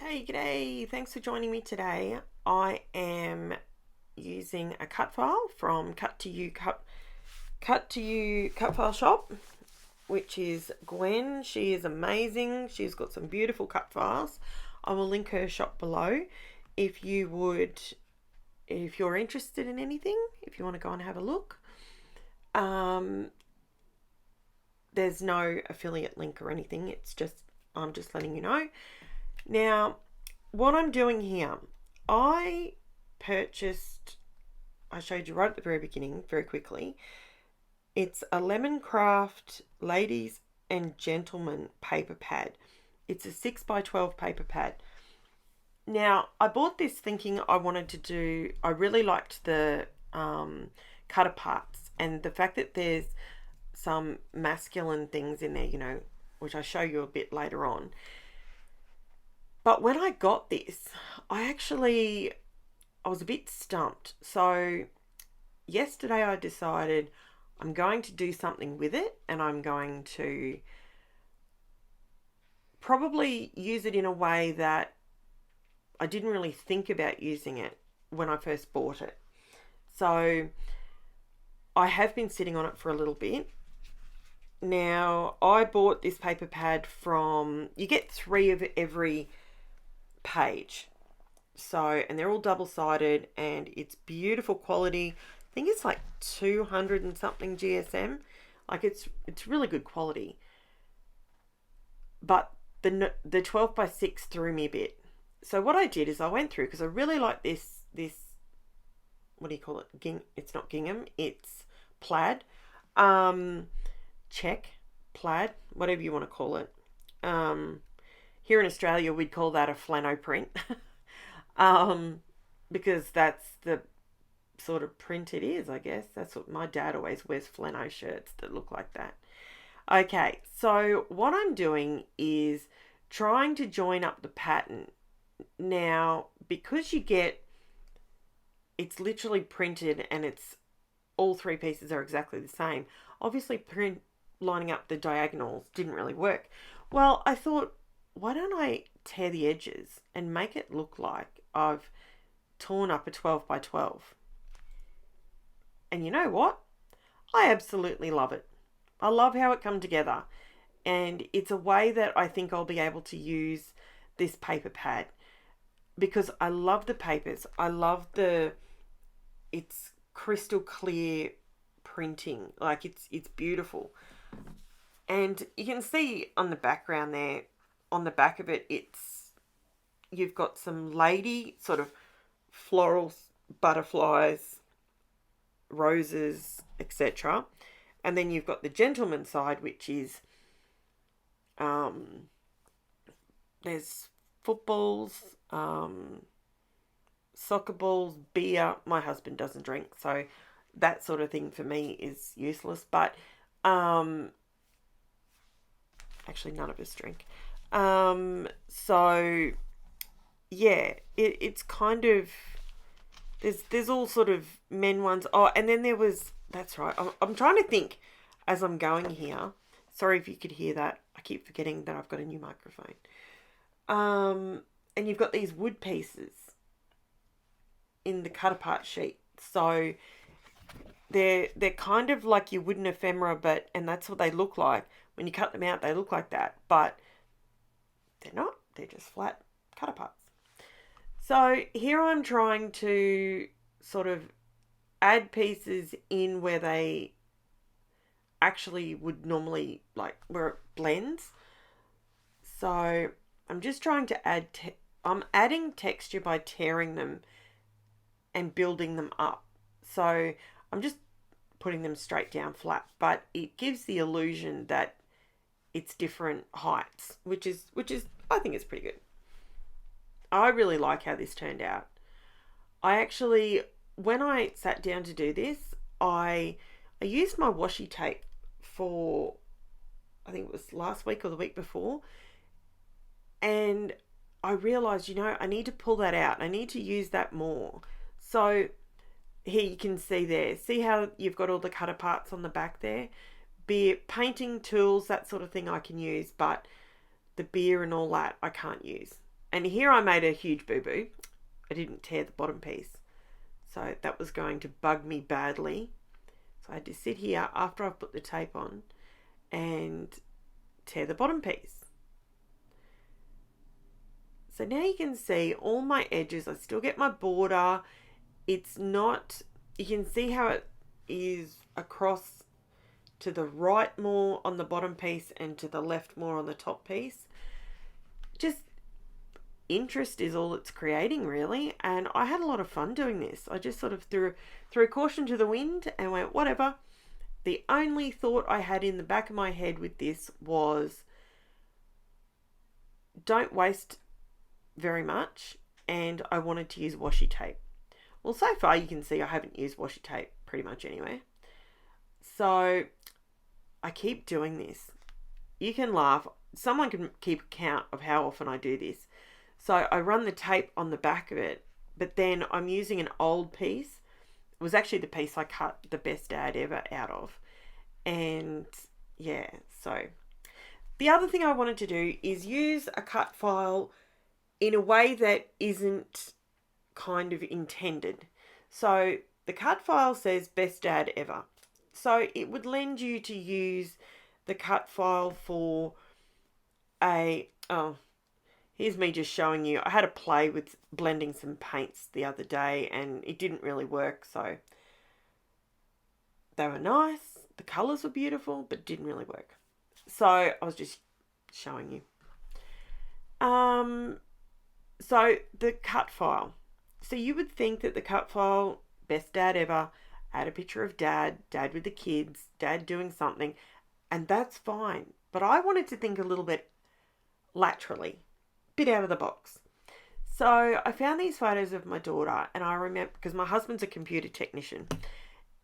Hey, g'day. Thanks for joining me today. I am using a cut file from Cut to You Cutfile Shop, which is Gwen. She is amazing. She's got some beautiful cut files. I will link her shop below if you're interested in anything, if you want to go and have a look. There's no affiliate link or anything. I'm just letting you know. Now, what I'm doing here, I showed you right at the very beginning, very quickly. It's a Lemoncraft Ladies and Gentlemen paper pad. It's a 6x12 paper pad. Now, I bought this thinking I really liked the cut aparts and the fact that there's some masculine things in there, which I'll show you a bit later on. But when I got this, I was a bit stumped. So yesterday I decided I'm going to do something with it, and I'm going to probably use it in a way that I didn't really think about using it when I first bought it. So I have been sitting on it for a little bit. Now, I bought this paper pad you get 3 of every page. And they're all double-sided and it's beautiful quality. I think it's like 200 and something GSM. Like it's really good quality. But the 12x6 threw me a bit. So what I did is I went through, because I really like this what do you call it? It's not gingham, it's plaid. Check, plaid, whatever you want to call it. Here in Australia, we'd call that a flannel print, because that's the sort of print it is, I guess. That's what my dad always wears, flannel shirts that look like that. Okay, so what I'm doing is trying to join up the pattern. Now, because it's literally printed and it's all 3 pieces are exactly the same. Obviously, lining up the diagonals didn't really work. Well, I thought, why don't I tear the edges and make it look like I've torn up a 12x12? And you know what? I absolutely love it. I love how it come together. And it's a way that I think I'll be able to use this paper pad, because I love the papers. I love it's crystal clear printing. Like it's beautiful. And you can see on the background there, on the back of it, you've got some lady sort of florals, butterflies, roses, etc. And then you've got the gentleman side, which is there's footballs, soccer balls, beer. My husband doesn't drink, so that sort of thing for me is useless. But actually, none of us drink. So yeah, it's kind of there's all sort of men ones. Oh, and then that's right. I'm trying to think as I'm going here. Sorry if you could hear that. I keep forgetting that I've got a new microphone. And you've got these wood pieces in the cut apart sheet. So they're kind of like your wooden ephemera, and that's what they look like. When you cut them out, they look like that, but they're not. They're just flat cut aparts. So here I'm trying to sort of add pieces in where they actually would normally, like where it blends. So I'm just trying to I'm adding texture by tearing them and building them up. So I'm just putting them straight down flat, but it gives the illusion that it's different heights, which is I think it's pretty good. I really like how this turned out. When I sat down to do this, I used my washi tape for, I think it was last week or the week before, and I realized, I need to pull that out. I need to use that more. So here you can see how you've got all the cut aparts on the back there. Beer, painting tools, that sort of thing I can use, but the beer and all that I can't use. and here I made a huge boo-boo. I didn't tear the bottom piece. So that was going to bug me badly. So I had to sit here after I've put the tape on and tear the bottom piece. So now you can see all my edges. I still get my border. It's not, you can see how it is across to the right more on the bottom piece and to the left more on the top piece. Just interest is all it's creating, really, and I had a lot of fun doing this. I just sort of threw caution to the wind and went, whatever. The only thought I had in the back of my head with this was, don't waste very much, and I wanted to use washi tape. Well, so far you can see I haven't used washi tape pretty much anywhere. So I keep doing this. You can laugh. Someone can keep count of how often I do this. So I run the tape on the back of it, but then I'm using an old piece. It was actually the piece I cut the Best Dad Ever out of. And yeah, so the other thing I wanted to do is use a cut file in a way that isn't kind of intended. So the cut file says Best Dad Ever. So it would lend you to use the cut file for here's me just showing you. I had a play with blending some paints the other day and it didn't really work. So they were nice. The colours were beautiful, but didn't really work. So I was just showing you. So the cut file. So you would think that the cut file, Best Dad Ever, add a picture of dad with the kids, dad doing something, and that's fine. But I wanted to think a little bit laterally, bit out of the box. So I found these photos of my daughter, and I remember, because my husband's a computer technician,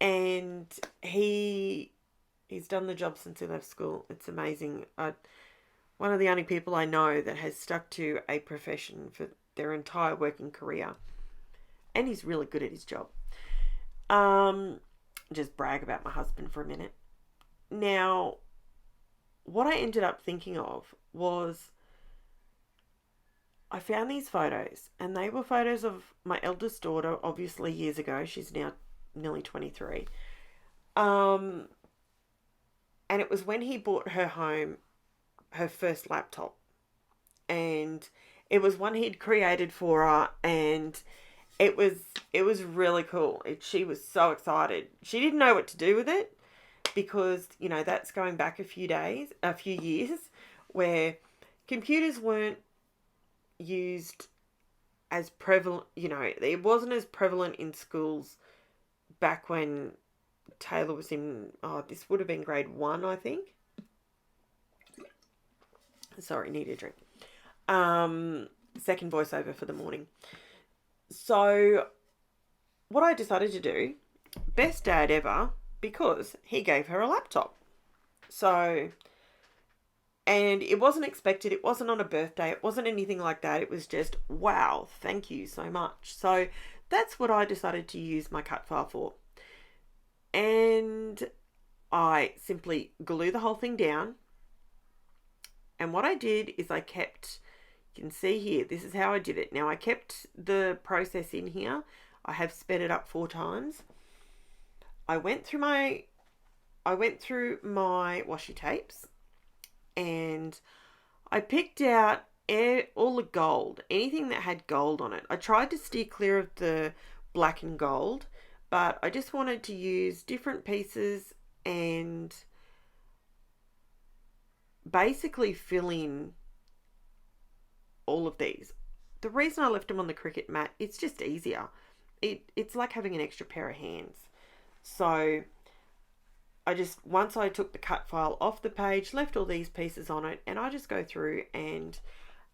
and he's done the job since he left school. It's amazing. One of the only people I know that has stuck to a profession for their entire working career, and he's really good at his job. Just brag about my husband for a minute. Now, what I ended up thinking of was, I found these photos, and they were photos of my eldest daughter, obviously years ago. She's now nearly 23. And it was when he bought her home her first laptop. And it was one he'd created for her, and it was really cool. She was so excited. She didn't know what to do with it because, that's going back a few years where computers weren't used as prevalent, it wasn't as prevalent in schools back when Taylor was in, this would have been grade 1, I think. Sorry, need a drink. Second voiceover for the morning. So what I decided to do, Best Dad Ever, because he gave her a laptop. So, and it wasn't expected. It wasn't on a birthday. It wasn't anything like that. It was just, wow, thank you so much. So that's what I decided to use my cut file for. And I simply glue the whole thing down. And what I did is I kept, you can see here, this is how I did it. Now I kept the process in here. I have sped it up 4 times. I went through my washi tapes, and I picked out all the gold, anything that had gold on it. I tried to steer clear of the black and gold, but I just wanted to use different pieces and basically fill in all of these. The reason I left them on the Cricut mat, it's just easier. It's like having an extra pair of hands. So once I took the cut file off the page, left all these pieces on it, and I just go through and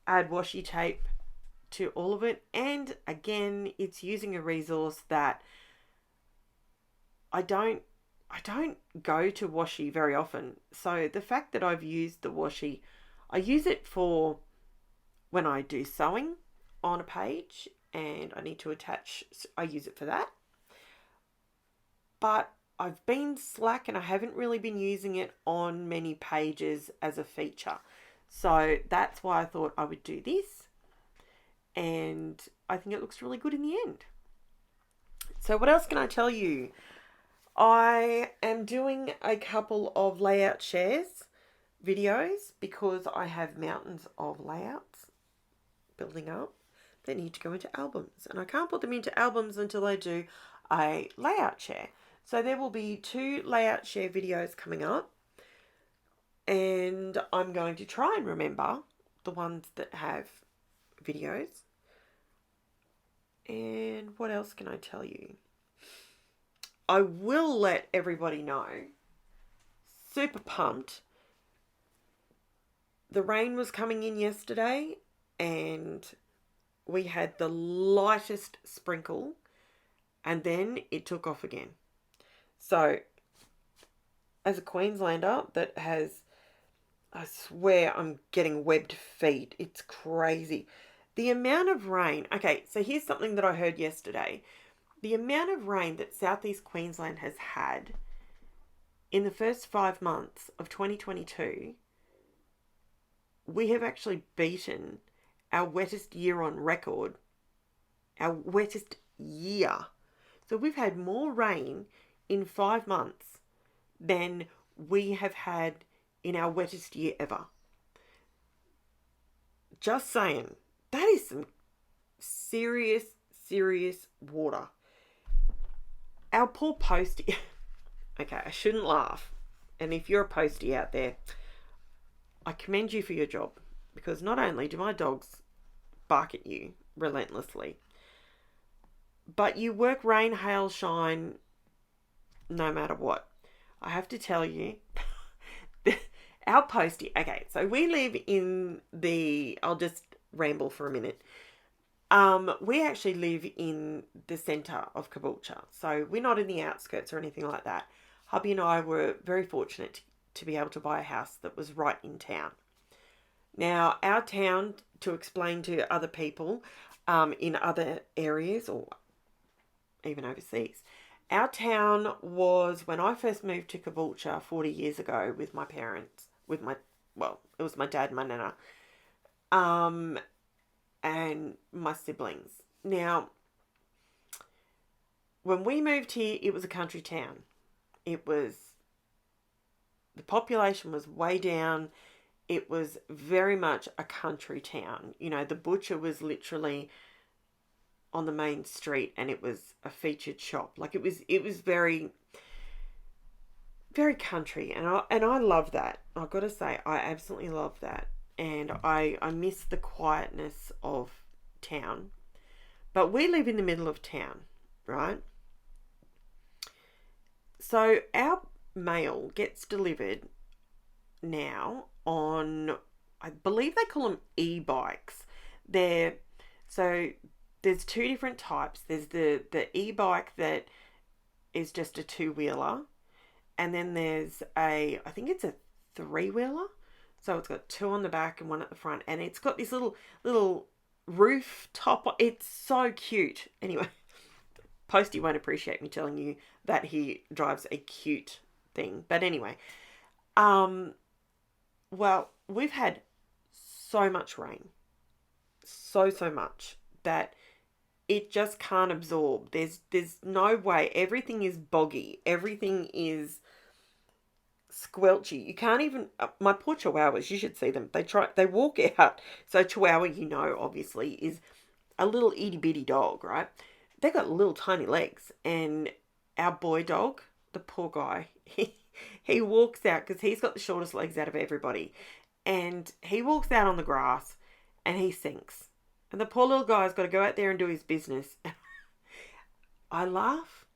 add washi tape to all of it. And again, it's using a resource that I don't go to washi very often. So the fact that I've used the washi, I use it for when I do sewing on a page and I need to attach, I use it for that. But I've been slack and I haven't really been using it on many pages as a feature. So that's why I thought I would do this. and I think it looks really good in the end. So what else can I tell you? I am doing a couple of layout shares videos because I have mountains of layouts building up that need to go into albums, and I can't put them into albums until I do a layout share. So there will be 2 layout share videos coming up, and I'm going to try and remember the ones that have videos. And what else can I tell you? I will let everybody know, super pumped, the rain was coming in yesterday and we had the lightest sprinkle, and then it took off again. So as a Queenslander that has, I swear I'm getting webbed feet. It's crazy. The amount of rain. Okay, so here's something that I heard yesterday. The amount of rain that Southeast Queensland has had in the first 5 months of 2022, we have actually beaten our wettest year on record, our wettest year. So we've had more rain in 5 months than we have had in our wettest year ever. Just saying, that is some serious water. Our poor postie. Okay, I shouldn't laugh. And if you're a postie out there, I commend you for your job, because not only do my dogs bark at you relentlessly, but you work rain, hail, shine, no matter what. I have to tell you, our postie, okay, so we live in I'll just ramble for a minute. We actually live in the centre of Caboolture, so we're not in the outskirts or anything like that. Hubby and I were very fortunate to be able to buy a house that was right in town. Now, our town, to explain to other people in other areas or even overseas, our town was, when I first moved to Caboolture 40 years ago with my parents, it was my dad and my nana, and my siblings. Now, when we moved here, it was a country town. The population was way down. It was very much a country town. You know, the butcher was literally on the main street, and it was a featured shop. Like, it was very, very country, and I love that. I've got to say, I absolutely love that, and I miss the quietness of town. But we live in the middle of town, right? So our mail gets delivered now on, I believe they call them e-bikes. There's 2 different types. There's the e-bike that is just a 2-wheeler, and then there's I think it's a 3-wheeler. So it's got 2 on the back and 1 at the front, and it's got this little roof top. It's so cute. Anyway, Posty won't appreciate me telling you that he drives a cute thing. But anyway, well, we've had so much rain, so much, that it just can't absorb. There's no way. Everything is boggy. Everything is squelchy. You can't even, my poor chihuahuas, you should see them. They walk out. So chihuahua, obviously, is a little itty bitty dog, right? They got little tiny legs, and our boy dog, the poor guy, he walks out because he's got the shortest legs out of everybody, and he walks out on the grass and he sinks, and the poor little guy's got to go out there and do his business. I laugh,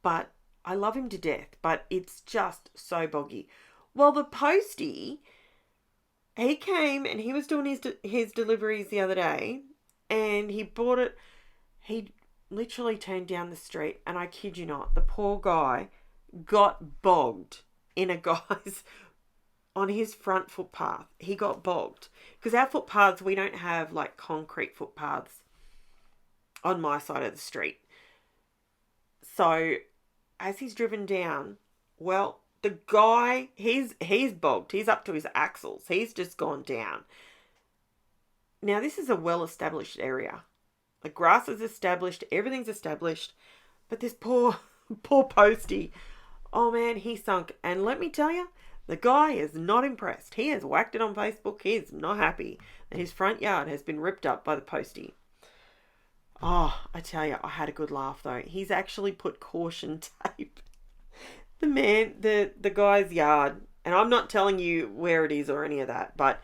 but I love him to death, but it's just so boggy. Well, the postie, he came and he was doing his deliveries the other day, and he bought it. He literally turned down the street, and I kid you not, the poor guy got bogged in a guy's on his front footpath. He got bogged because our footpaths, we don't have like concrete footpaths on my side of the street. So as he's driven down, well, the guy, he's bogged. He's up to his axles. He's just gone down. Now, this is a well-established area. The grass is established, everything's established, but this poor, poor postie, oh man, he sunk. And let me tell you, the guy is not impressed. He has whacked it on Facebook. He is not happy that his front yard has been ripped up by the postie. Oh, I tell you, I had a good laugh though. He's actually put caution tape. The guy's yard, and I'm not telling you where it is or any of that, but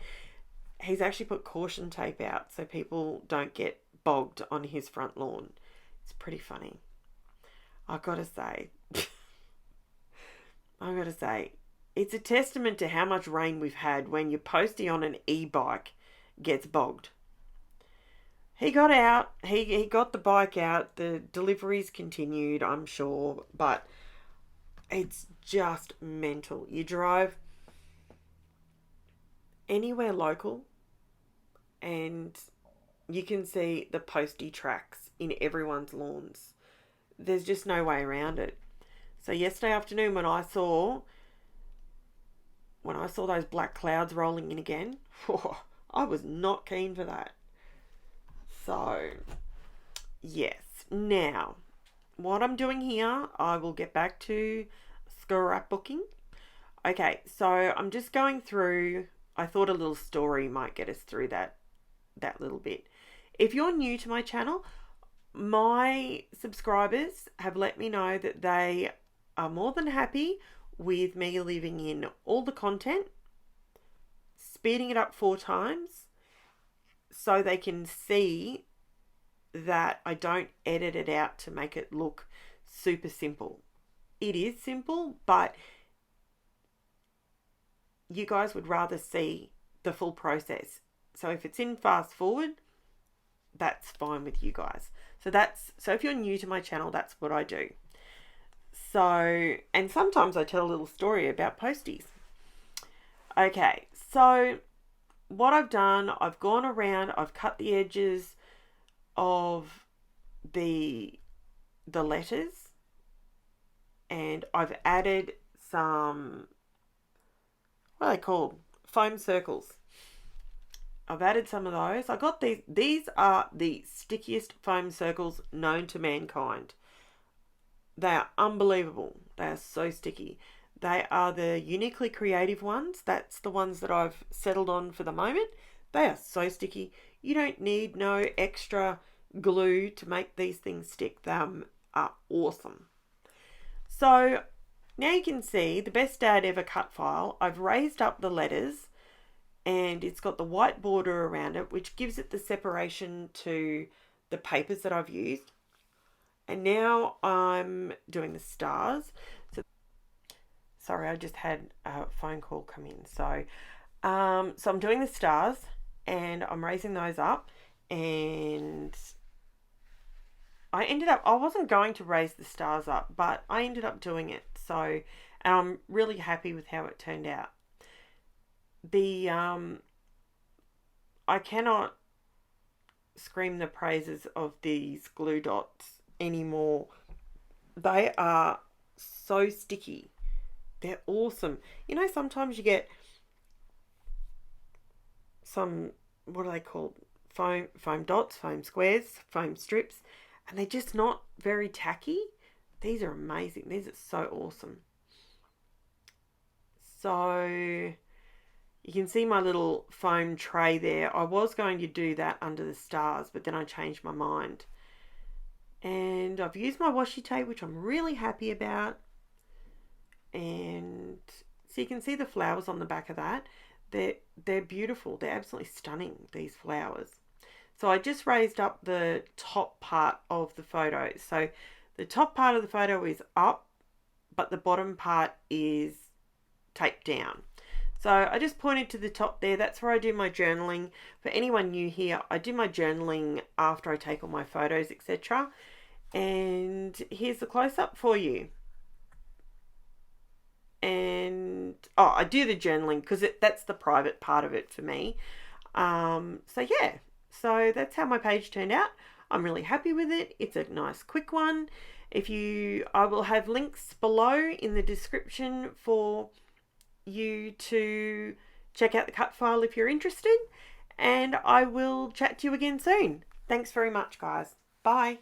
he's actually put caution tape out so people don't get bogged on his front lawn. It's pretty funny. I've got to say, it's a testament to how much rain we've had when your postie on an e-bike gets bogged. He got out, he got the bike out, the deliveries continued, I'm sure, but it's just mental. You drive anywhere local and you can see the postie tracks in everyone's lawns. There's just no way around it. So yesterday afternoon when I saw those black clouds rolling in again, I was not keen for that. So, yes. Now, what I'm doing here, I will get back to scrapbooking. Okay, so I'm just going through, I thought a little story might get us through that little bit. If you're new to my channel, my subscribers have let me know that they are more than happy with me leaving in all the content, speeding it up 4 times, so they can see that I don't edit it out to make it look super simple. It is simple, but you guys would rather see the full process. So if it's in fast forward, that's fine with you guys. So if you're new to my channel, that's what I do. So, and sometimes I tell a little story about posties. Okay, so what I've done, I've gone around, I've cut the edges of the letters, and I've added some, what are they called? Foam circles. I've added some of those. I got these. These are the stickiest foam circles known to mankind. They are unbelievable. They are so sticky. They are the uniquely creative ones. That's the ones that I've settled on for the moment. They are so sticky. You don't need no extra glue to make these things stick. They are awesome. So now you can see the best dad ever cut file. I've raised up the letters and it's got the white border around it, which gives it the separation to the papers that I've used. And now I'm doing the stars. So, sorry, I just had a phone call come in. So I'm doing the stars and I'm raising those up, and I wasn't going to raise the stars up, but I ended up doing it. So, and I'm really happy with how it turned out. I cannot scream the praises of these glue dots anymore. They are so sticky. They're awesome. You know, sometimes you get some, what are they called? Foam dots, foam squares, foam strips, and they're just not very tacky. These are amazing. These are so awesome. So you can see my little foam tray there. I was going to do that under the stars, but then I changed my mind. And I've used my washi tape, which I'm really happy about. And so you can see the flowers on the back of that. They're beautiful. They're absolutely stunning, these flowers. So I just raised up the top part of the photo. So the top part of the photo is up, but the bottom part is taped down. So I just pointed to the top there. That's where I do my journaling. For anyone new here, I do my journaling after I take all my photos, etc. And here's the close-up for you. And I do the journaling because that's the private part of it for me. So yeah, so that's how my page turned out. I'm really happy with it. It's a nice quick one. I will have links below in the description for you to check out the cut file if you're interested. and I will chat to you again soon. Thanks very much, guys. Bye.